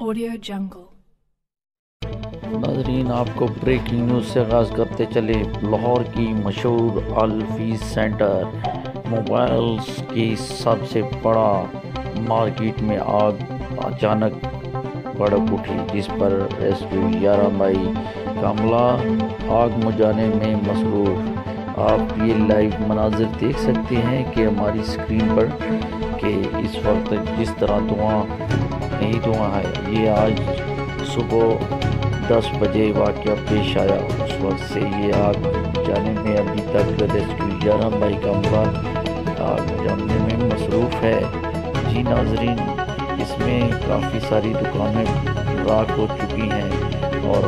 Audio Jungle. ناظرین، آپ کو بریکنگ نیوز سے آغاز کرتے چلے۔ لاہور کی مشہور الفیز سینٹر موبائلز کی سب سے بڑا مارکیٹ میں آگ اچانک بھڑک اٹھی، جس پر ریسکیو 11 مئی کا عملہ آگ بجھانے میں مصروف۔ آپ یہ لائیو مناظر دیکھ سکتے ہیں کہ ہماری اسکرین پر کہ اس وقت جس طرح دھواں نہیں دھواں ہے۔ یہ آج صبح 10 بجے واقعہ پیش آیا۔ اس وقت سے یہ آگ بجھانے میں ابھی تک ریسکیو 11 مئی کا عملہ آگ بجھانے میں مصروف ہے۔ جی ناظرین، اس میں کافی ساری دکانیں راکھ ہو چکی ہیں اور